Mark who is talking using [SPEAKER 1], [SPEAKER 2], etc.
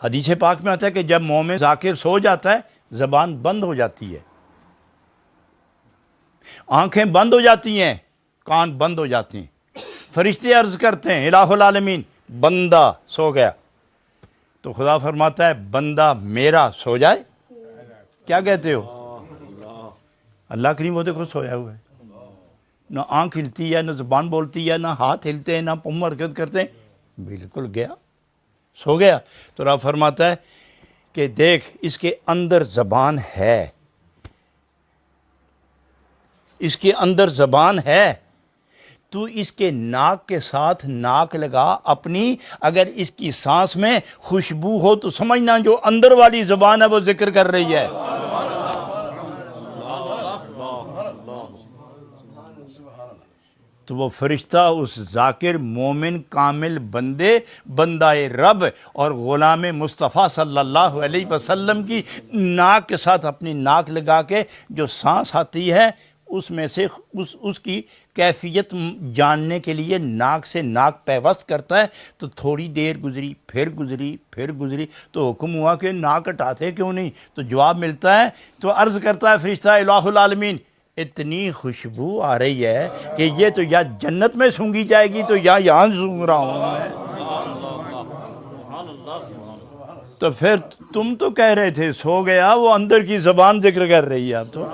[SPEAKER 1] حدیث پاک میں آتا ہے کہ جب مومن ذاکر سو جاتا ہے زبان بند ہو جاتی ہے، آنکھیں بند ہو جاتی ہیں، کان بند ہو جاتے ہیں، فرشتے عرض کرتے ہیں الہ العالمین بندہ سو گیا، تو خدا فرماتا ہے بندہ میرا سو جائے، کیا کہتے ہو؟ اللہ کریم وہ دیکھو سویا ہوا ہے، نہ آنکھ ہلتی ہے، نہ زبان بولتی ہے، نہ ہاتھ ہلتے ہیں، نہ پم حرکت کرتے ہیں، بالکل گیا، سو گیا۔ تو رب فرماتا ہے کہ دیکھ اس کے اندر زبان ہے، اس کے اندر زبان ہے، تو اس کے ناک کے ساتھ ناک لگا اپنی، اگر اس کی سانس میں خوشبو ہو تو سمجھنا جو اندر والی زبان ہے وہ ذکر کر رہی ہے۔ تو وہ فرشتہ اس ذاکر مومن کامل بندہ رب اور غلام مصطفیٰ صلی اللہ علیہ وسلم کی ناک کے ساتھ اپنی ناک لگا کے جو سانس آتی ہے اس میں سے اس کی کیفیت جاننے کے لیے ناک سے ناک پیوست کرتا ہے، تو تھوڑی دیر گزری پھر گزری تو حکم ہوا کہ ناک ہٹاتے کیوں نہیں؟ تو جواب ملتا ہے، تو عرض کرتا ہے فرشتہ الہ العالمین اتنی خوشبو آ رہی ہے کہ یہ تو یا جنت میں سونگی جائے گی تو یا یہاں سونگ رہا ہوں میں۔ تو پھر تم تو کہہ رہے تھے سو گیا، وہ اندر کی زبان ذکر کر رہی ہے اب تو۔